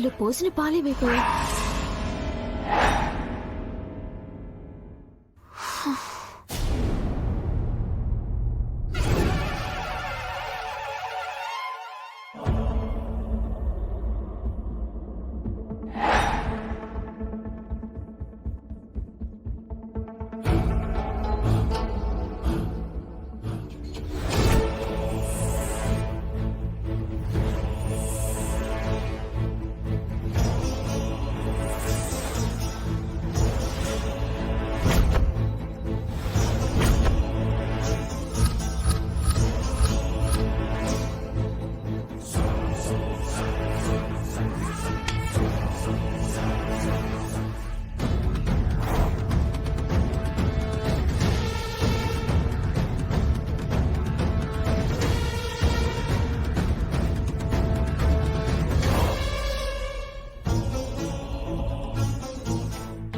గిన్నెలో పోసిన పాలేమైపోయాయి.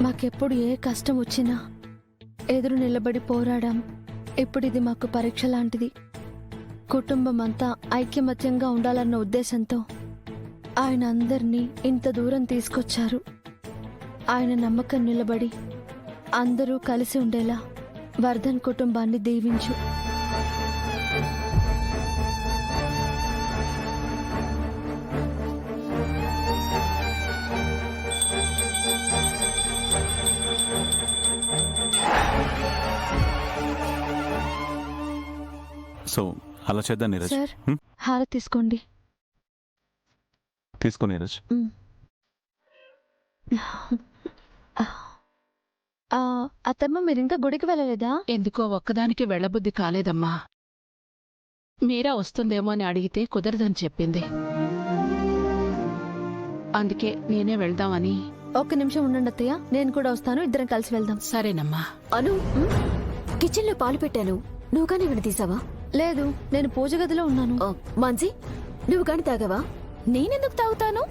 మాకెప్పుడు ఏ కష్టం వచ్చినా ఎదురు నిలబడి పోరాడాం. ఇప్పుడు ఇది మాకు పరీక్ష లాంటిది. కుటుంబం అంతా ఐక్యమత్యంగా ఉండాలన్న ఉద్దేశంతో ఆయన అందరినీ ఇంత దూరం తీసుకొచ్చారు. ఆయన నమ్మకం నిలబడి అందరూ కలిసి ఉండేలా వర్ధన్ కుటుంబాన్ని దీవించు. సో అలా చేద్దాం నీరజ్. సార్ హారతి తీసుకోండి. తీసుకో నీరజ్. అత్తమ్మ మీరు ఇంకా గుడికి వెళ్ళలేదా? ఎందుకో ఒక్కదానికి వెళ్ళబుద్ధి కాలేదమ్మా. మీరా వస్తుందేమో అని అడిగితే కుదరదని చెప్పింది. అందుకే నేనే వెళ్దామని. ఒక్క నిమిషం ఉండండి అత్తయ్య, నేను కూడా వస్తాను. ఇద్దరం కలిసి వెళ్దాం. సరేనమ్మా. అను, కిచెన్ లో పాలు పెట్టాను, నువ్వు కానీ విని తీసావా? లేదు, నేను పూజ గదిలో ఉన్నాను. మాన్సి, నువ్వు కానీ తాగావా? నేనెందుకు తాగుతాను?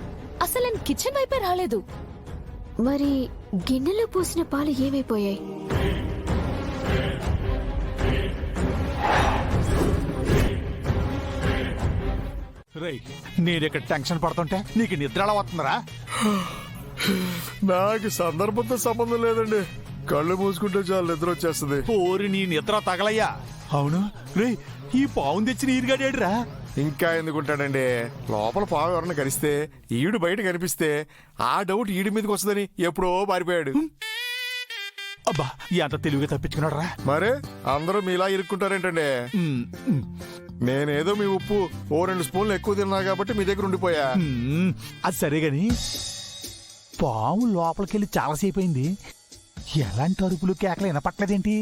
అసలు నేను కిచెన్ వైపే రాలేదు. మరి గిన్నెలో పోసిన పాలు ఏమైపోయాయి? నేనిక్కడ టెన్షన్ పడుతుంటే నీకు నిద్ర ఎలా వస్తుందరా? నాకు సందర్భంతో సంబంధం లేదండి, కళ్ళు మూసుకుంటే చాలు నిద్ర వచ్చేస్తుంది. ఓరి నీ నిద్ర తగలయ్యా. అవును రే, ఈ పావును తెచ్చిన ఈరుగాడేడురా? ఇంకా ఎందుకుంటాడండి, లోపల పావు ఎవరన్నా కరిస్తే ఈడు బయట కనిపిస్తే ఆ డౌట్ ఈడి మీదకి వస్తుందని ఎప్పుడో మారిపోయాడు. అబ్బా, ఎంత తెలివిగా తప్పించుకున్నాడు రా. మరే అందరూ మీలా ఇరుక్కుంటారేంటండి? నేనేదో మీ ఉప్పు ఓ 2 స్పూన్లు ఎక్కువ తిన్నా కాబట్టి మీ దగ్గర ఉండిపోయా. అది సరే గాని పాము లోపలికెళ్ళి చాలాసేపు అయింది, ఎలాంటి అరుపులు కేకలు వినపట్లేదేంటి?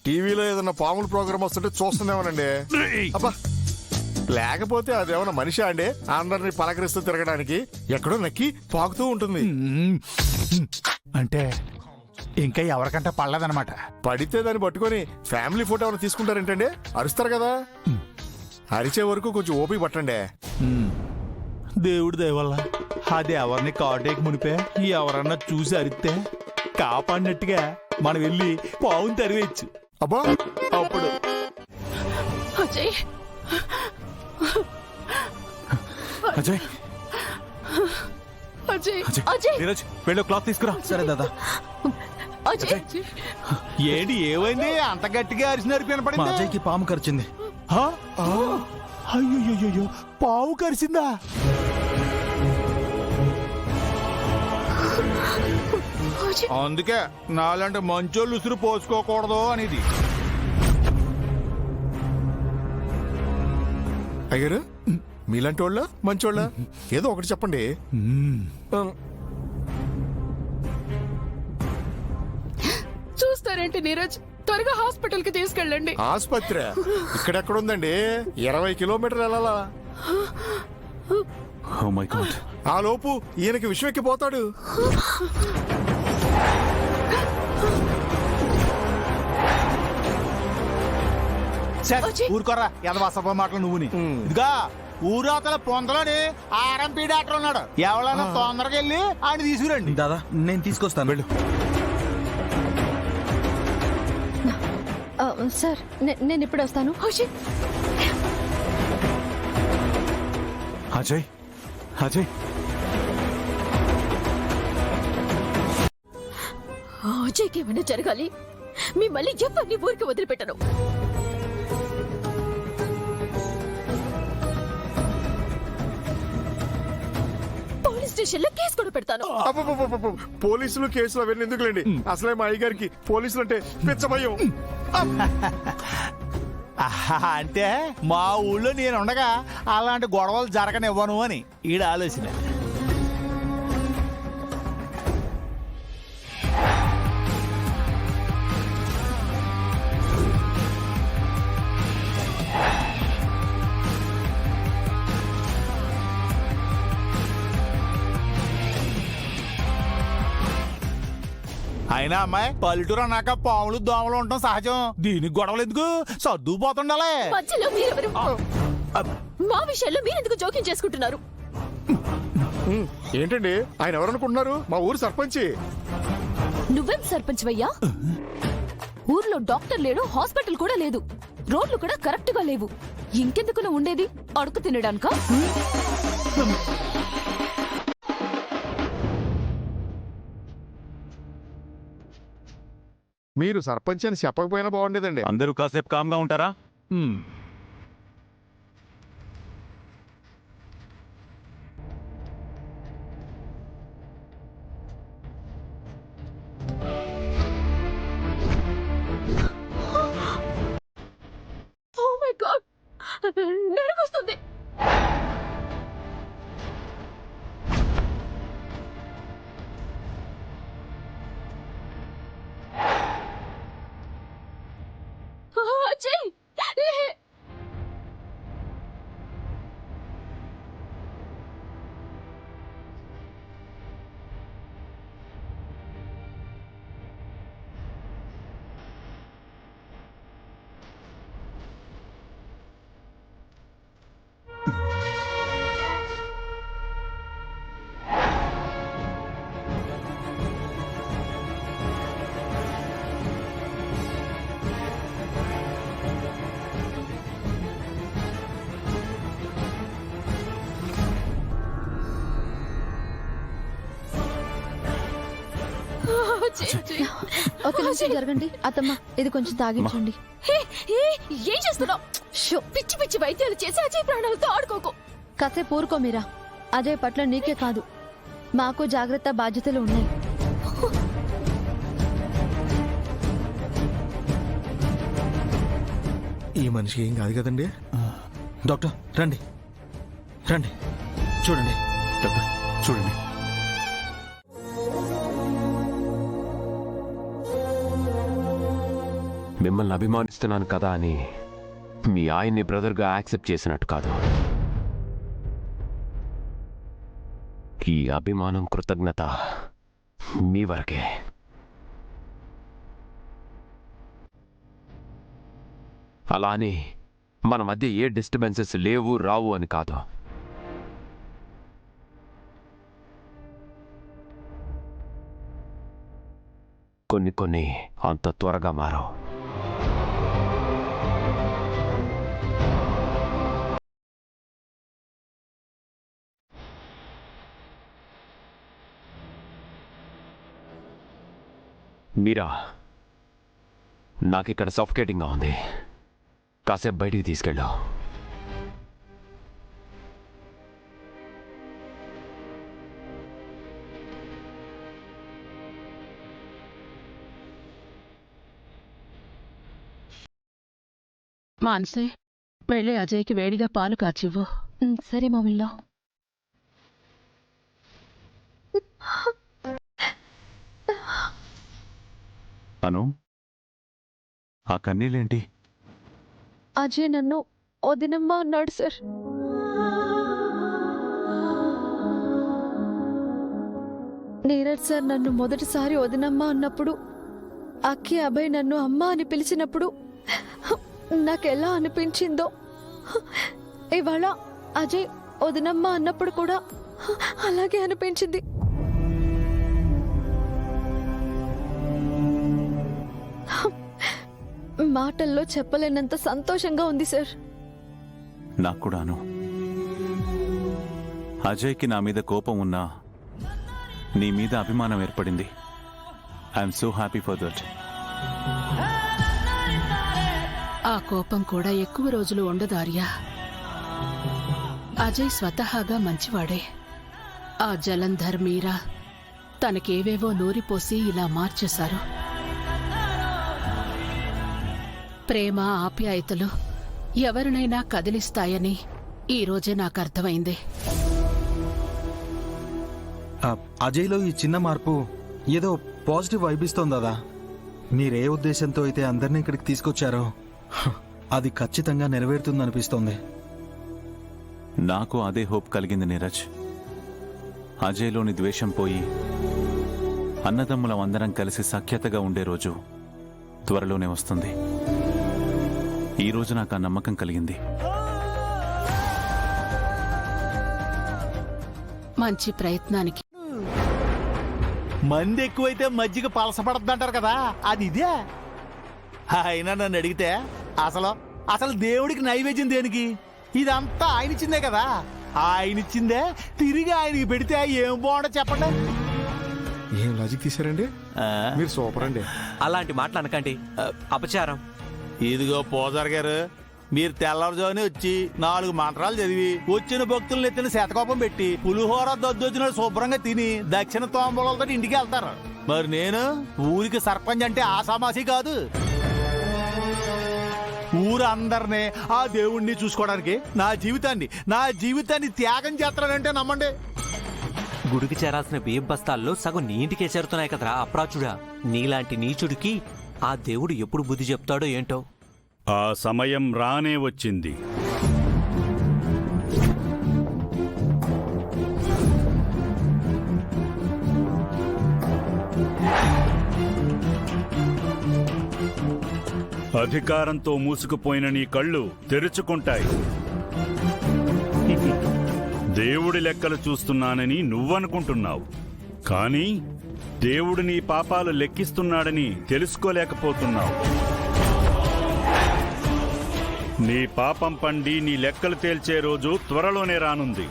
టీవీలో ఏదన్నా పాముల ప్రోగ్రామ్ వస్తుంటే చూస్తుందేమోనండి. అబ్బా, లేకపోతే అదేమన్నా మనిషి అండి అందరినీ పలకరిస్తూ తిరగడానికి? ఎక్కడో నక్కి పాకుతూ ఉంటుంది. అంటే ఇంకా ఎవరికంటే పడలేదన్నమాట. పడితే దాన్ని పట్టుకొని ఫ్యామిలీ ఫోటో ఏమైనా తీసుకుంటారేంటండి? అరుస్తారు కదా, అరిచే వరకు కొంచెం ఓపిక పట్టండి. దేవుడి దయవల్ల అది ఎవరిని కాటేకి మునిపే ఎవరన్నా చూసి అరిస్తే కాపాడినట్టుగా మనం వెళ్ళి పావును తరివేయచ్చు. అబ్బా, అప్పుడు అజయ్, అజయ్, అజయ్, అజయ్, నీరజ్ వెళ్ళి క్లాత్ తీసుకురా. సరే దాదా. అజయ్, ఏంటి ఏమైంది అంత గట్టిగా అరిచినారు వినపడింది? అజయ్కి పాము కరిచింది. అయ్యో, పావు కరిచిందా? అందుకే నాలాంటి మంచోళ్ళు ఉసురు పోసుకోకూడదు అనేది. అయ్యారు మీలాంటి వాళ్ళ మంచోళ్ళ ఏదో ఒకటి చెప్పండి. చూస్తారేంటి నీరజ్, త్వరగా హాస్పిటల్ కి తీసుకెళ్ళండి. ఆసుపత్రి ఇక్కడెక్కడుందండి? 20 కిలోమీటర్లు వెళ్ళాలా? Oh my god. ఆ లోపు ఈయనకి విషయం ఎక్కిపోతాడు. ఊరుకోరా ఎదవాసప మాటలు నువ్వుని. ఇదిగా ఊరాతల పొందలోని ఆర్ఎంపీ డాక్టర్ ఉన్నాడు, ఎవరైనా తొందరగా వెళ్ళి ఆయన తీసుకురండి. దాదా నేను తీసుకొస్తాను, వెళ్ళు. సార్ నేను ఇప్పుడు వస్తాను. అజయ్, అజయ్, అజయ్కి ఏమైనా జరగాలి, మిమ్మల్ని ఎవరిని ఊరికి వదిలిపెట్టను. పోలీస్ స్టేషన్లో కేసు కూడా పెడతాను. అబ్బబ్బబ్బబ్బబ్బ. పోలీసులు కేసులు అవన్నీ ఎందుకులేండి, అసలే మా అయ్యగారికి పోలీసులు అంటే పిచ్చ భయం. అంటే మా ఊళ్ళో నేను ఉండగా అలాంటి గొడవలు జరగనివ్వను అని ఈడ ఆలోచన. అయినా అమ్మాయి పల్లెటూరు అన్నాక పాములు దోమలు ఉండటం సహజం. దీనికి గొడవలు ఎందుకు, సర్దుకుపోతుండాలే. మధ్యలో మీరెవరు? మా విషయాల్లో మీరెందుకు జోక్యం చేసుకుంటున్నారు? ఏంటండి ఆయన ఎవరనుకుంటున్నారు? మా ఊరు సర్పంచి. నువ్వేం సర్పంచ్ వయ్యా? ఊర్లో డాక్టర్ లేడు, హాస్పిటల్ కూడా లేదు, రోడ్లు కూడా కరెక్ట్ గా లేవు. ఇంకెందుకు నువ్వు ఉండేది? అడుగు తినడానికా? మీరు సర్పంచ్ అని చెప్పకపోయినా బాగుండేదండి. అందరూ కాసేపు కామ్గా ఉంటారా? Oh my God! నడుకొస్తుంది. అజయ్! ఒక నిమిషం జరగండి. అత్తమ్మ, ఇది కొంచెం తాగించండి. ఏం చేస్తున్నావు? పిచ్చి పిచ్చి వైద్యాలు చేసి అజయ్ ప్రాణాలతో ఆడుకోకు. కాసేపు ఊరుకో మీరా. అజయ్ పట్ల నీకే కాదు, మాకు జాగ్రత్త బాధ్యతలు ఉన్నాయి. ఈ మనిషికి ఏం కాదు కదండి. డాక్టర్ రండి రండి, చూడండి డాక్టర్ చూడండి. మిమ్మల్ని అభిమానిస్తున్నాను కదా అని మీ ఆయన్ని బ్రదర్గా యాక్సెప్ట్ చేసినట్టు కాదు. ఈ అభిమానం, కృతజ్ఞత మీ వరకే. అలా అని మన మధ్య ఏ డిస్టర్బెన్సెస్ లేవు, రావు అని కాదు. కొన్ని అంత త్వరగా మారవు. మీరా, నాకిక్కడ సఫోకేటింగ్గా ఉంది, కాసేపు బయటికి తీసుకెళ్ళు. మాన్సే, వెళ్ళి అజయ్కి వేడిగా పాలు కాచివ్వు. సరే మామిళ్ళ. అను, ఆ కన్నీళ్ళేంటి? అజయ్ నన్ను వదినమ్మ అన్నాడు సార్. నీరజ్ సార్ నన్ను మొదటిసారి వదినమ్మ అన్నప్పుడు, అక్కి అభయ్ నన్ను అమ్మ అని పిలిచినప్పుడు నాకెలా అనిపించిందో, ఇవాళ అజయ్ వదినమ్మ అన్నప్పుడు కూడా అలాగే అనిపించింది. మాటల్లో చెప్పలేనంత సంతోషంగా ఉంది సార్. నాకు కూడాను. అజయ్కి నా మీద కోపం ఉన్నా నీ మీద అభిమానం ఏర్పడింది. I'm so happy for that. ఆ కోపం కూడా ఎక్కువ రోజులు ఉండదు ఆర్య. అజయ్ స్వతహాగా మంచివాడే. ఆ జలంధర్ మీరా తనకేవేవో నూరిపోసి ఇలా మార్చేశారు. ప్రేమ ఆప్యాయతలు ఎవరినైనా కదిలిస్తాయని ఈ రోజే నాకు అర్థమైంది. అజయ్లో ఈ చిన్న మార్పు ఏదో పాజిటివ్ వైబ్ ఇస్తోంది దాదా. మీరే ఉద్దేశంతో అయితే అందరినీ ఇక్కడికి తీసుకొచ్చారో అది ఖచ్చితంగా నెరవేరుతుందనిపిస్తోంది. నాకు అదే హోప్ కలిగింది నీరజ్. అజయ్లోని ద్వేషం పోయి అన్నదమ్ములం అందరం కలిసి సఖ్యతగా ఉండే రోజు త్వరలోనే వస్తుంది. ఈ రోజు నాకు ఆ నమ్మకం కలిగింది. మంచి ప్రయత్నానికి మంది ఎక్కువైతే మజ్జిగ పలసపడద్దు అంటారు కదా, అది ఇదే. అయినా నన్ను అడిగితే అసలు దేవుడికి నైవేద్యం దేనికి? ఇదంతా ఆయన ఇచ్చిందే కదా. ఆయన ఇచ్చిందే తిరిగి ఆయనకి పెడితే ఏం బాగుండదు చెప్పండి. ఏం లాజిక్ తీశారండి, మీరు సూపర్ అండి. అలాంటి మాటలు అనకండి, అపచారం. ఇదిగో పోజార్ గారు, మీరు తెల్లవారుజామునే వచ్చి 4 మంత్రాలు చదివి వచ్చిన భక్తులను ఎత్తిన శతకోపం పెట్టి పులిహోర దద్దొచ్చిన శుభ్రంగా తిని దక్షిణ తోంబలతో ఇంటికి వెళ్తారు. మరి నేను ఊరికి సర్పంచ్ అంటే ఆసామాసి కాదు. ఊరు అందరినీ ఆ దేవుణ్ణి చూసుకోవడానికి నా జీవితాన్ని త్యాగం చేస్తానంటే నమ్మండి. గుడికి చేరాల్సిన బియ్యం బస్తాల్లో సగం నీ ఇంటికే చేరుతున్నాయి కదరా అప్రాచుడా. నీలాంటి నీచుడికి ఆ దేవుడు ఎప్పుడు బుద్ధి చెప్తాడో ఏంటో. ఆ సమయం రానే వచ్చింది. అధికారంతో మూసుకుపోయిన నీ కళ్ళు తెరుచుకుంటాయి. దేవుడి లెక్కలు చూస్తున్నానని నువ్వనుకుంటున్నావు, కానీ దేవుడు నీ పాపాలు లెక్కిస్తున్నాడని తెలుసుకోలేకపోతున్నావు. నీ పాపం పండి నీ లెక్కలు తేల్చే రోజు త్వరలోనే రానుంది.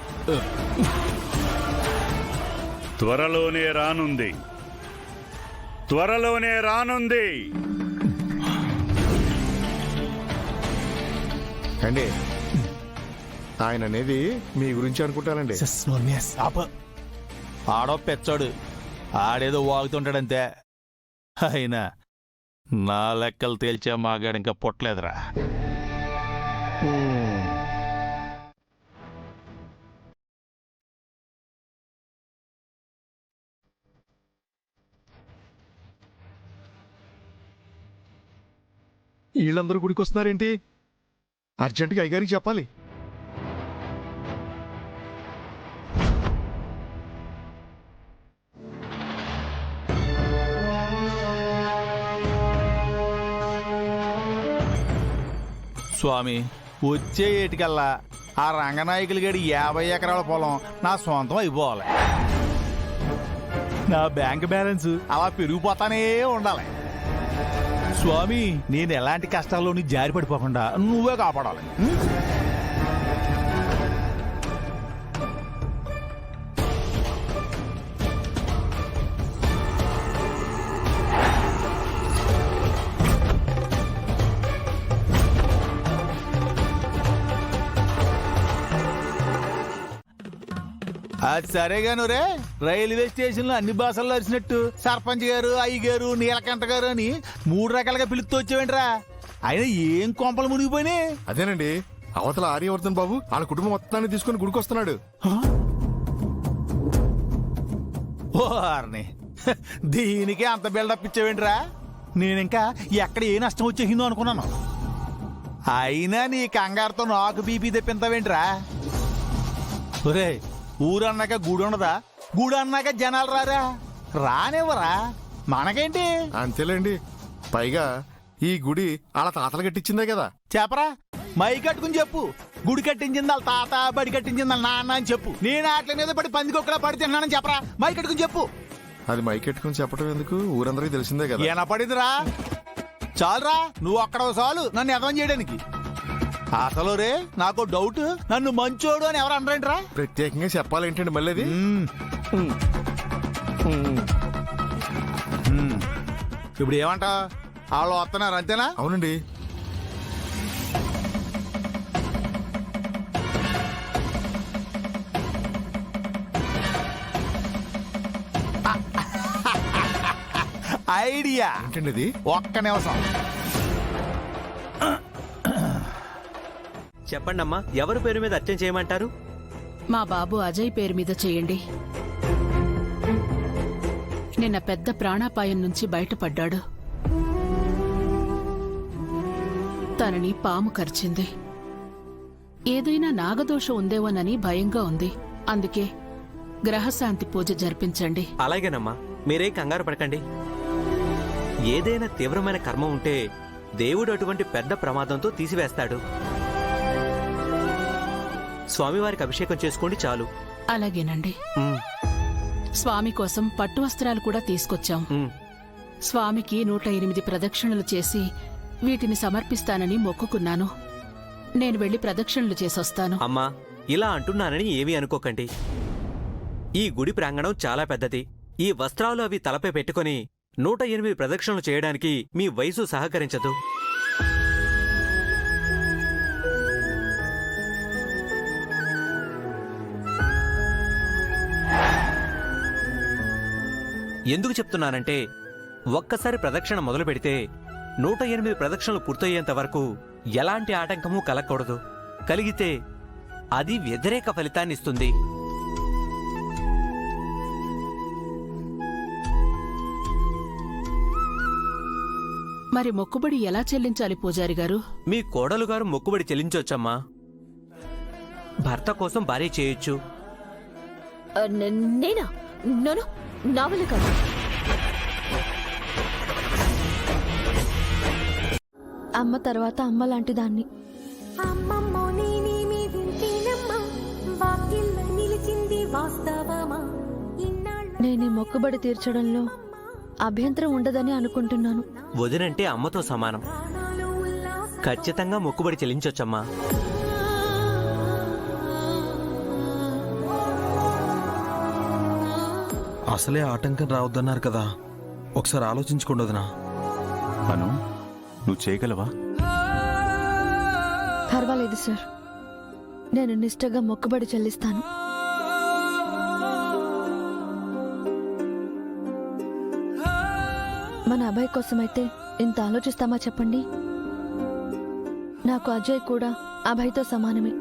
అండి ఆయన అనేది మీ గురించి అనుకుంటానండి. ఆడో పెచ్చాడు, ఆడేదో వాగుతుంటాడంతే. అయినా నా లెక్కలు తేల్చే మాగాడు ఇంకా పుట్టలేదురా. వీళ్ళందరూ గుడికి వస్తున్నారేంటి? అర్జెంటుగా అయ్యగారికి చెప్పాలి. స్వామి, వచ్చే ఏటికల్లా ఆ రంగనాయకులు గడి 50 ఎకరాల పొలం నా సొంతం అయిపోవాలి. నా బ్యాంక్ బ్యాలెన్స్ అలా పెరిగిపోతానే ఉండాలి. స్వామి, నేను ఎలాంటి కష్టాల్లోని జారి పడిపోకుండా నువ్వే కాపాడాలి. అది సరేగాను రే, రైల్వే స్టేషన్ లో అన్ని భాషల్లో అరిచినట్టు సర్పంచ్ గారు, అయ్యగారు, నీలకంఠ గారు అని 3 రకాలుగా పిలుస్తూ వచ్చేవేంట్రా? ఆయన ఏం కొంపలు మునిగిపోయినాయి? అదేనండి, అవతల ఆర్యవర్ధన్ బాబు వాళ్ళ కుటుంబం మొత్తాన్ని తీసుకుని గుడికి వస్తున్నాడు. ఓర్ని, దీనికే అంత బిల్డప్ ఇచ్చేవేంట్రా? నేనింకా ఎక్కడ ఏ నష్టం వచ్చేసిందో అనుకున్నాను. అయినా నీ కంగారుతో నాకు బీపీ తెప్పింతావేంట్రా? ఒరే, ఊరన్నాక గుడి ఉండదా? గుడి అన్నాక జనాలు రారా? రానివ్వరా? మనకేంటి? అంతేలేండి, పైగా ఈ గుడి వాళ్ళ తాతలు కట్టించిందే కదా. చెప్పరా, మై కట్టుకుని చెప్పు. గుడి కట్టించింది వాళ్ళ తాత, బడి కట్టించింది వాళ్ళ నాన్న అని చెప్పు. నేను ఆటల మీద పడి పందికొక్కలా పడి తిన్నానని చెప్పరా. మై కట్టుకుని చెప్పు. అది మైకెట్టుకుని చెప్పడం ఎందుకు, ఊరందరికీ తెలిసిందే కదా. ఏనపడిందిరా? చాలురా, నువ్వు అక్కడ చాలు నన్ను ఎదవం చేయడానికి. అసలు రే, నాకు డౌట్, నన్ను మంచోడు అని ఎవరు అనరేంట్రా? ప్రత్యేకంగా చెప్పాలేంటండి మళ్ళీ అది? ఇప్పుడు ఏమంటావు? వాళ్ళు వస్తున్నారు అంతేనా? అవునండి. ఐడియా ఏంటండి ఇది? ఒక్క నిమిషం. చెప్పండి అమ్మా, ఎవరి పేరు మీద అర్చన చేయమంటారు? మా బాబు అజయ్ పేరు మీద చేయండి. నిన్న పెద్ద ప్రాణాపాయం నుంచి బయటపడ్డాడు. తనని పాము కరిచింది. ఏదైనా నాగదోషం ఉందేమోనని భయంగా ఉంది. అందుకే గ్రహశాంతి పూజ జరిపించండి. అలాగేనమ్మా, మీరే కంగారు పడకండి. ఏదైనా తీవ్రమైన కర్మ ఉంటే దేవుడు అటువంటి పెద్ద ప్రమాదంతో తీసివేస్తాడు. స్వామివారికి అభిషేకం చేసుకోండి చాలు. అలాగేనండి. ఉమ్, స్వామి కోసం పట్టు వస్త్రాలు కూడా తీసుకొచ్చాం. ఉమ్. స్వామికి 108 ప్రదక్షిణలు చేసి వీటిని సమర్పిస్తానని మొక్కుకున్నాను. నేను వెళ్లి ప్రదక్షిణలు చేసొస్తాను. అమ్మా, ఇలా అంటున్నానని ఏమీ అనుకోకండి. ఈ గుడి ప్రాంగణం చాలా పెద్దది. ఈ వస్త్రాలు అవి తలపై పెట్టుకుని 108 ప్రదక్షిణలు చేయడానికి మీ వయసు సహకరించదు. ఎందుకు చెప్తున్నానంటే, ఒక్కసారి ప్రదక్షిణ మొదలు పెడితే 108 ప్రదక్షిణలు పూర్తయ్యేంత వరకు ఎలాంటి ఆటంకమూ కలగకూడదు. కలిగితే అది వ్యతిరేక ఫలితాన్నిస్తుంది. మరి మొక్కుబడి ఎలా చెల్లించాలి పూజారి గారు? మీ కోడలు గారు మొక్కుబడి చెల్లించొచ్చమ్మా. భర్త కోసం భార్య చేయొచ్చు. నేనా? నోను, నా వల్ల కాదు. అమ్మ తర్వాత అమ్మ లాంటి దాన్ని. నేను ఈ మొక్కుబడి తీర్చడంలో అభ్యంతరం ఉండదని అనుకుంటున్నాను. వదినంటే అమ్మతో సమానం. ఖచ్చితంగా మొక్కుబడి చెల్లించొచ్చమ్మా. అసలే ఆటంకం రావద్దన్నారు కదా, ఒకసారి ఆలోచించుకోండి వదినా. అను, నువ్వు చేయగలవా? పర్వాలేదు సార్, నేను నిష్ఠగా మొక్కుబడి చెల్లిస్తాను. మన అభయ్ కోసమైతే ఇంత ఆలోచిస్తామా చెప్పండి? నాకు అజయ్ కూడా అభయ్తో సమానమే.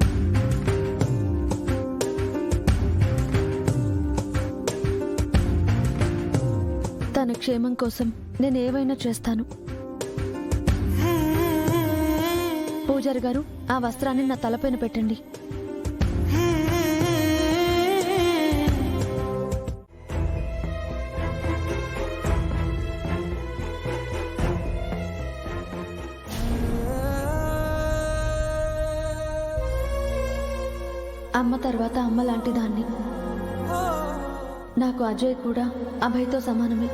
తన క్షేమం కోసం నేను ఏవైనా చేస్తాను. పూజారి గారు, ఆ వస్త్రాన్ని నా తలపైన పెట్టండి. అమ్మ తర్వాత అమ్మ లాంటి దాన్ని. నాకు అజయ్ కూడా అభయ్తో సమానమే.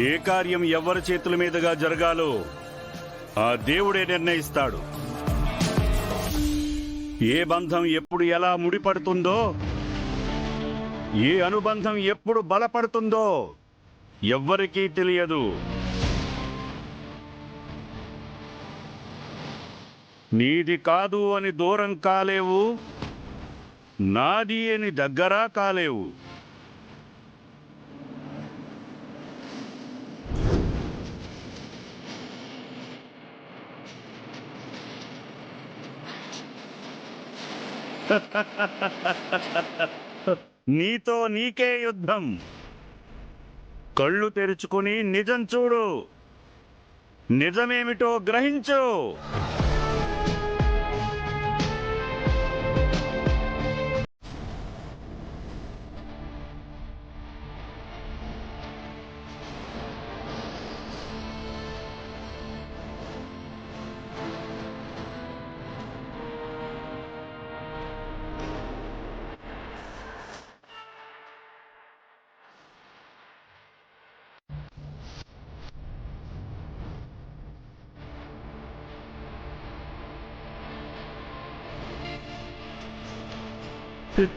ఏ కార్యం ఎవరి చేతుల మీదుగా జరగాలో ఆ దేవుడే నిర్ణయిస్తాడు. ఏ బంధం ఎప్పుడు ఎలా ముడిపడుతుందో, ఏ అనుబంధం ఎప్పుడు బలపడుతుందో ఎవ్వరికీ తెలియదు. నీది కాదు అని దూరం కాలేవు, నాది అని దగ్గర కాలేవు. నీతో నీకే యుద్ధం. కళ్ళు తెరుచుకుని నిజం చూడు, నిజమేమిటో గ్రహించు. కదా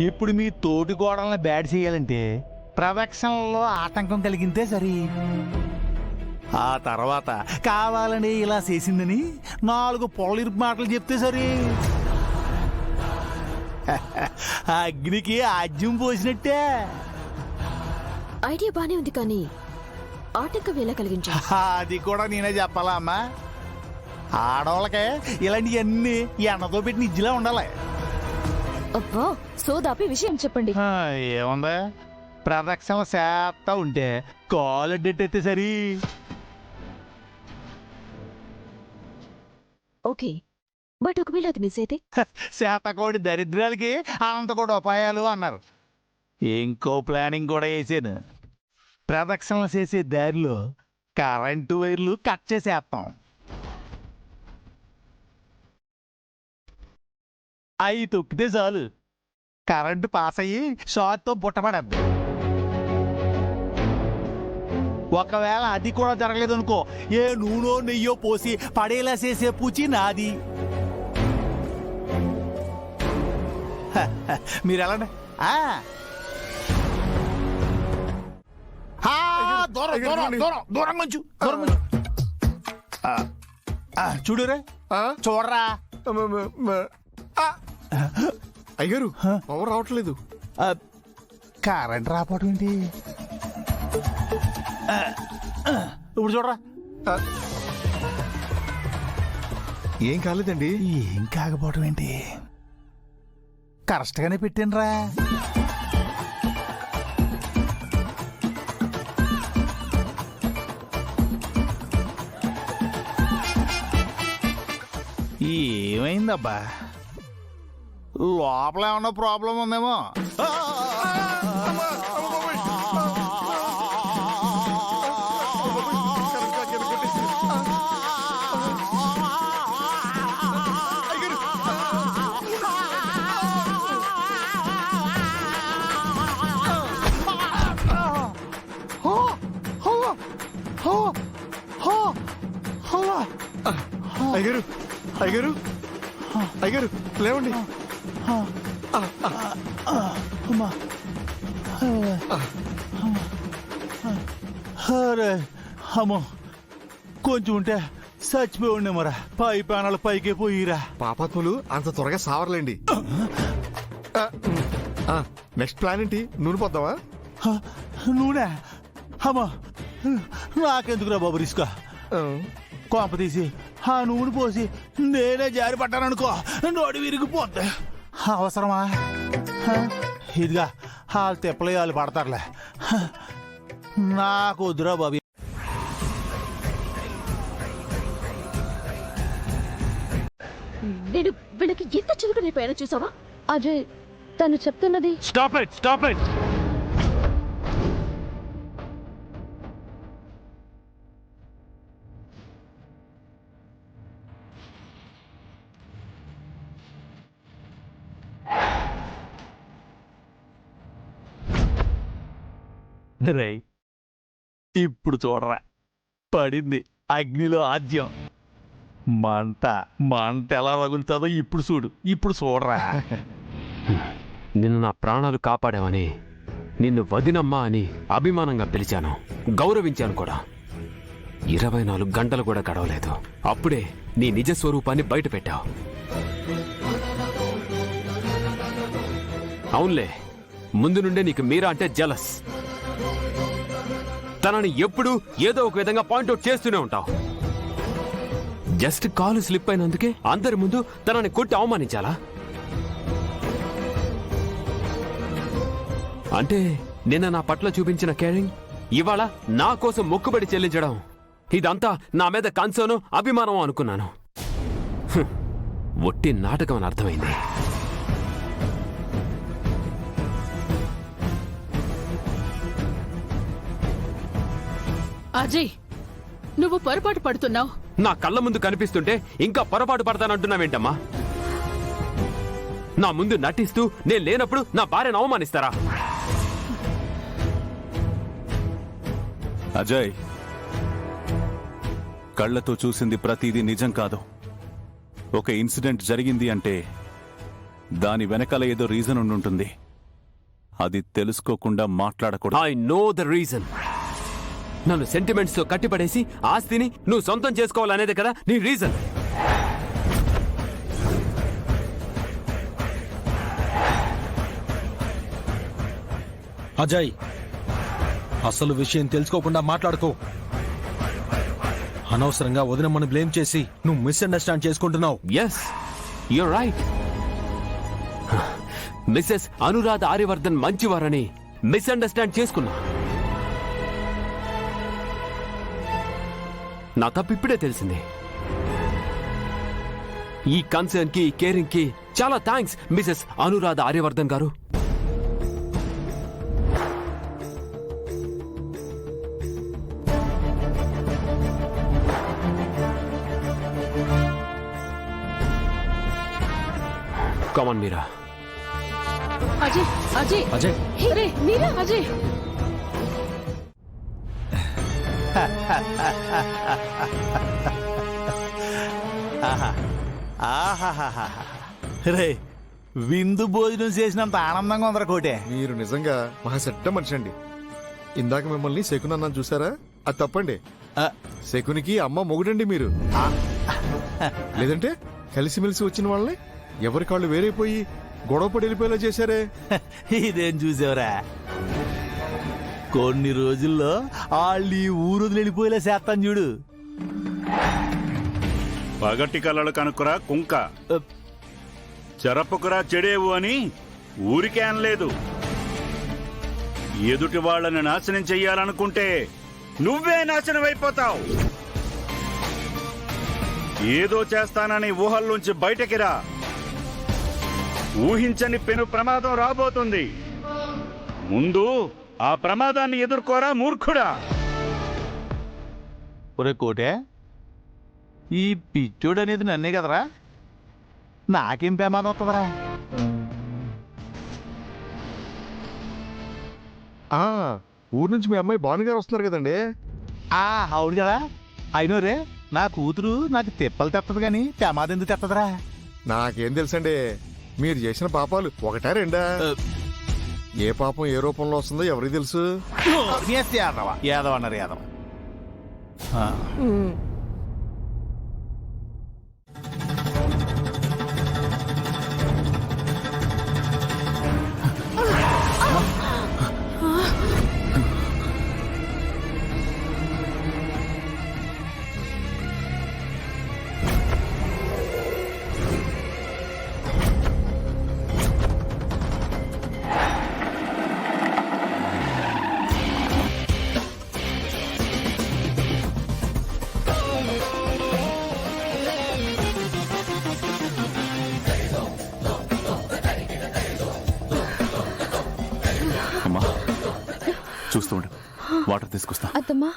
ఇప్పుడు మీ తోటి గోడలను బ్యాడ్ చేయాలంటే ప్రదక్షిణలో ఆటంకం కలిగిందే సరి. ఆ తర్వాత కావాలని ఇలా చేసిందని 4 పొలరిపు మాటలు చెప్తే సరి. అగ్నికి ఆజ్యం పోసినట్టే. ఐడియా బానే ఉంది కానీ ఆటంకం ఎలా కలిగించాలి? అది కూడా నేనే చెప్పాలా అమ్మా? ఆడవాళ్ళకే ఇలాంటివన్నీ ఎండతో పెట్టి నిజ్జిలా ఉండాలి. అబ్బా సోదాపి విషయం చెప్పండి. ఏముందా, ప్రదక్షిణ చేస్తా ఉంటే కాలు అడ్డెట్టయితే సరి. ఓకే, బట్ ఒకవేళ అది మిస్ అయితే? శాతకోడి దరిద్రాలకి అనంతకోటి ఉపాయాలు అన్నారు. ఇంకో ప్లానింగ్ కూడా వేసాను. ప్రదక్షిణలు చేసే దారిలో కరెంటు వైర్లు కట్ చేసేస్తాం. అవి తొక్కితే చాలు, కరెంటు పాస్ అయ్యి షార్ట్తో బుట్టపడద్దు. ఒకవేళ అది కూడా జరగలేదు అనుకో, ఏ నూనె నెయ్యో పోసి పడేలా చేసే పూచి నాది. మీరు ఎలాండి? దూరం కొంచెం చూడురే, చూడరా. అయ్యారు పవర్ రావట్లేదు. కరెంట్ రాపోవటం ఏంటి? ఇప్పుడు చూడరా. ఏం కాలేదండి. ఏం కాకపోవటం ఏంటి? కరెక్ట్గానే పెట్టినరా. ఏమైందబ్బా? లోపల ఏమన్నా ప్రాబ్లం ఉందేమో. అయ్యారు అయ్యారు అయ్యారు లేవండి. అమ్మో, కొంచెం ఉంటే చచ్చిపోయి ఉండే మరా. పై ప్రాణాలు పైకే పోయిరా. పాపాత్ములు అంత త్వరగా సావరలేండి. నెక్స్ట్ ప్లాన్ ఏంటి? నూనె పోద్దామా? నూనె? అమ్మా నాకెందుకురా బాబు రిస్క్. కోప తీసి ఆ నూనె పోసి నేనే జారి పట్టాననుకో, నోడి విరిగిపోద్ది. అవసరమా? ఇదిగా వాళ్ళు తెప్పలే వాళ్ళు పడతారులే. నాకు వద్దురా బాబు. నేను వీళ్ళకి ఎంత చురుకునైపోయానో చూసావా? అజయ్, తను చెప్తున్నది. Stop it, stop it. రే, ఇప్పుడు చూడరా, పడింది అగ్నిలో ఆద్యం. మంట మంట ఎలా రగులుతుందో ఇప్పుడు చూడు. ఇప్పుడు చూడరా. నిన్ను నా ప్రాణాలు కాపాడావని, నిన్ను వదినమ్మా అని అభిమానంగా పిలిచాను, గౌరవించాను కూడా. 24 గంటలు కూడా గడవలేదు, అప్పుడే నీ నిజ స్వరూపాన్ని బయట పెట్టావు. అవునులే, ముందు నుండే నీకు మీరా అంటే జలస్. తనని ఎప్పుడు ఏదో ఒక విధంగా పాయింట్అవుట్ చేస్తూనే ఉంటావు. జస్ట్ కాలు స్లిప్ అయినందుకే అందరి ముందు తనని కొట్టి అవమానించాలా? అంటే నిన్న నా పట్ల చూపించిన కేరింగ్ ఇవాళ నా కోసం మొక్కుబడి చెల్లించడం, ఇదంతా నా మీద కన్సర్న్, అభిమానం అనుకున్నాను. ఒట్టి నాటకం అని అర్థమైంది. అజయ్ నువ్వు పొరపాటు పడుతున్నావు. నా కళ్ళ ముందు కనిపిస్తుంటే ఇంకా పొరపాటు పడతానంటున్నావేంటమ్మా? నా ముందు నటిస్తూ నేను లేనప్పుడు నా భార్యను అవమానిస్తారా? అజయ్, కళ్ళతో చూసింది ప్రతిదీ నిజం కాదు. ఒక ఇన్సిడెంట్ జరిగింది అంటే దాని వెనకాల ఏదో రీజన్ ఉండుంటుంది. అది తెలుసుకోకుండా మాట్లాడకూడదు. I know the reason. నన్ను సెంటిమెంట్స్ తో కట్టిపడేసి ఆస్తిని నువ్వు సొంతం చేసుకోవాలనేదే కదా నీ రీజన్. అజయ్, అసలు విషయం తెలుసుకోకుండా మాట్లాడుకో. అనవసరంగా వదినమ్మని బ్లేమ్ చేసి నువ్వు మిస్అండర్స్టాండ్ చేసుకుంటున్నావు. Yes, your right. Mrs Anuradha Aryavardhan మంచివారని మిస్అండర్స్టాండ్ చేసుకున్నా. నా తప్పు ఇప్పుడే తెలిసింది. ఈ కన్సర్న్ కి కేరింగ్ కి చాలా థ్యాంక్స్ మిసెస్ అనురాధ ఆర్యవర్ధన్ గారు. కమాన్ మీరా. అజయ్ అజయ్ అజయ్, అరే మీరా అజయ్. రే, విందు భోజనం చేసినంత ఆనందంగా ఉందరా కోటే. మీరు నిజంగా మహాశెడ్డ మనిషి అండి. ఇందాక మిమ్మల్ని శకున్ అన్నాను చూసారా, అది తప్పండి. శకునికి అమ్మ మొగుడండి మీరు. లేదంటే కలిసిమెలిసి వచ్చిన వాళ్ళని ఎవరి కాళ్ళు వేరైపోయి గొడవపడి వెళ్ళిపోయేలా చేశారే. ఇదేం చూసావురా, కొన్ని రోజుల్లో వాళ్ళు ఈ ఊరు వదిలిపోయేలా చేస్తాను చూడు. పగటి కలలు కనుక్కురా కుంక, చెరపుకురా చెడేవు అని ఊరికే అనలేదు. ఎదుటి వాళ్ళని నాశనం చెయ్యాలనుకుంటే నువ్వే నాశనం అయిపోతావు. ఏదో చేస్తానని ఊహల్లోంచి బయటకి రా. ఊహించని పెను ప్రమాదం రాబోతుంది. ముందు ఆ ప్రమాదాన్ని ఎదుర్కోరా మూర్ఖుడా. ఒరే కోటే, ఈ పిచ్చోడు అనేది నన్నే కదరా, నాకేం ప్రమాదం వస్తుందరా? ఊరు నుంచి మీ అమ్మాయి భానుగారు వస్తున్నారు కదండి. అవును కదా. అయినో రే, నా కూతురు నాకు తిప్పలు తెత్తదు కానీ ప్రమాదం ఎందుకు తెత్తదరా? నాకేం తెలుసండి, మీరు చేసిన పాపాలు ఒకటా రెండా? ఏ పాపం ఏ రూపంలో వస్తుందో ఎవరికి తెలుసు. యాదవ యాదవ అన్నారు యాదవ. అమ్మా, చూస్తూ ఉండు, వాటర్ తీసుకొస్తా. అత్తమ్మా,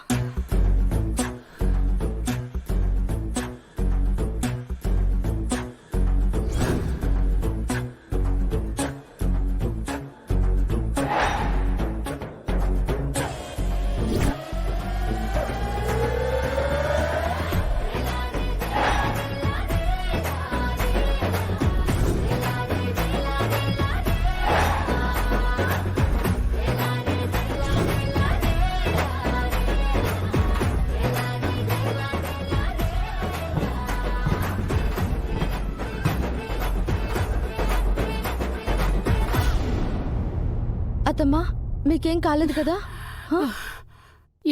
అత్తమ్మా, మీకేం కాలేదు కదా?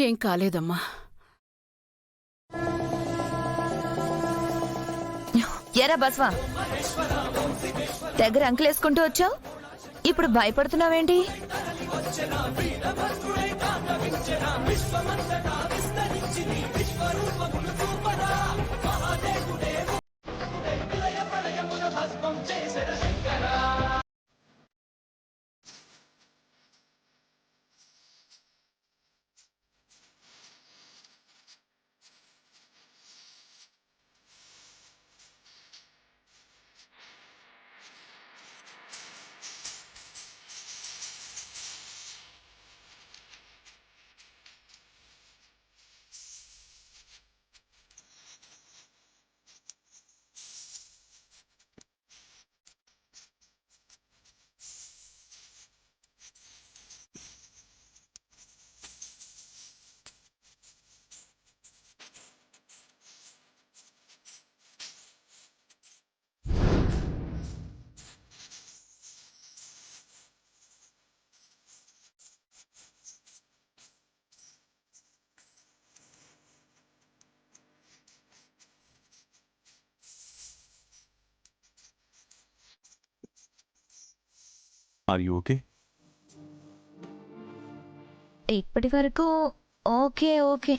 ఏం కాలేదమ్మా. ఎరా బస్వా, దగ్గర అంకులేసుకుంటూ వచ్చావు, ఇప్పుడు భయపడుతున్నావేంటి? Are you okay? ఇప్పటి వరకు ఓకే ఓకే,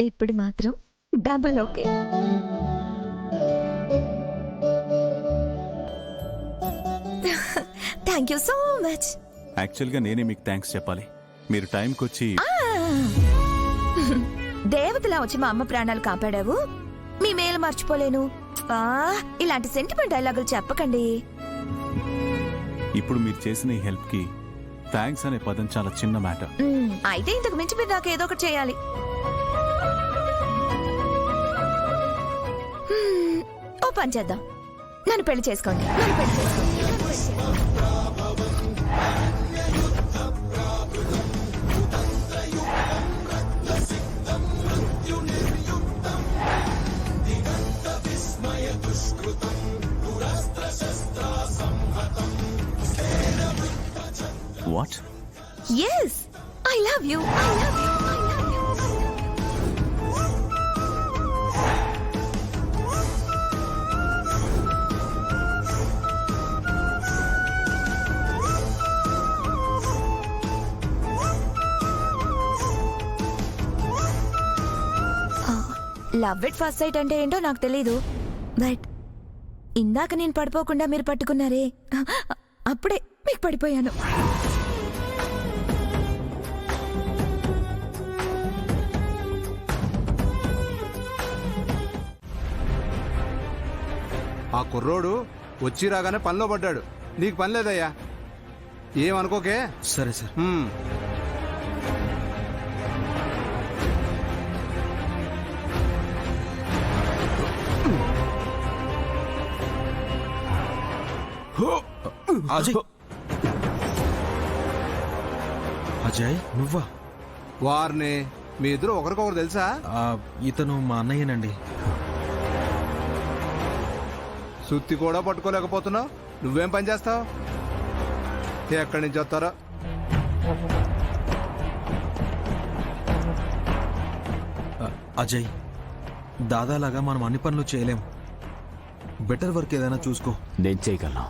ఇప్పుడు మాత్రం double okay. Thank you so much. యాక్చువల్గా నేనే మీకు థ్యాంక్స్ చెప్పాలి. మీరు టైంకి వచ్చి దేవతలా వచ్చి మా అమ్మ ప్రాణాలు కాపాడావు, మీ మేలు మర్చిపోలేను. ఇలాంటి సెంటిమెంట్ డైలాగులు చెప్పకండి. ఇప్పుడు మీరు చేసిన ఈ హెల్ప్కి థ్యాంక్స్ అనే పదం చాలా చిన్న మ్యాటర్. అయితే ఇంతకు మించి మీరు నాకు ఏదో ఒకటి చేయాలి. ఓ పని చేద్దాం, నన్ను పెళ్లి చేసుకోండి. What? Yes, I love you. I love you. I love you. Love at first sight అంటే ఏంటో నాకు తెలీదు, బట్ ఇందాక నేను పడిపోకుండా మీరు పట్టుకున్నారే, అప్పుడే మీకు పడిపోయాను. ఆ కుర్రోడు వచ్చి రాగానే పనిలో పడ్డాడు. నీకు పని లేదయ్యా, ఏమనుకోకే. సరే సార్. అజయ్, అజయ్ నువ్వా? వారిని మీ ఇద్దరు ఒకరికొకరు తెలుసా? ఇతను మా అన్నయ్యనండి. సుత్తి కూడా పట్టుకోలేకపోతున్నావు, నువ్వేం పని చేస్తావు? ఎక్కడి నుంచి వస్తారో. అజయ్, దాదాలాగా మనం అన్ని పనులు చేయలేం. బెటర్ వర్క్ ఏదైనా చూసుకో. నేను చేయగలను.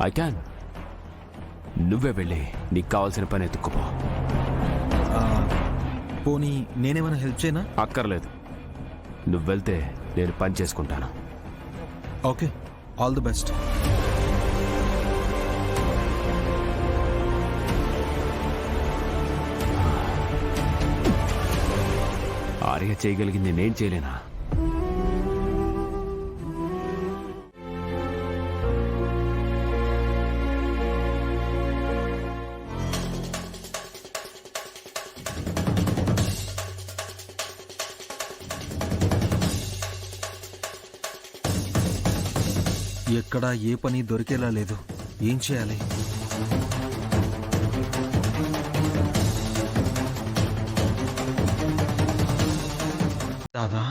I can. నువ్వే వెళ్ళి నీకు కావాల్సిన పని ఎత్తుక్కుపో. పోనీ నేనేమైనా హెల్ప్ చేయనా? అక్కర్లేదు, నువ్వు వెళ్తే నేను పని చేసుకుంటాను. Okay, all the best. Arya చేయగలిగింది నేను చేయలేనా? ఎక్కడా ఏ పని దొరికేలా లేదు. ఏం చేయాలి? దాదా,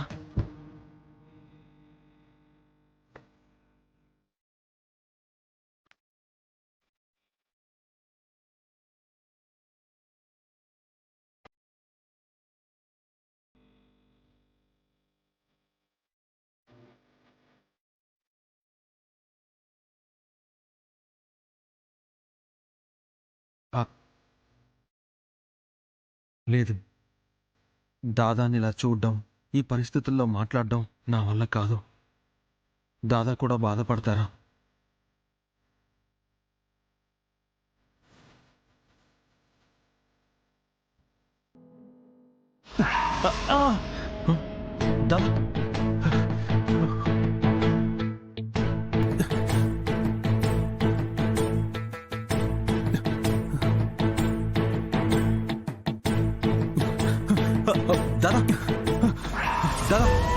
లేదు. దాదాని ఇలా చూడడం, ఈ పరిస్థితుల్లో మాట్లాడడం నా వల్ల కాదు. దాదా కూడా బాధపడతారా? దాదా, దాదా, దాదా.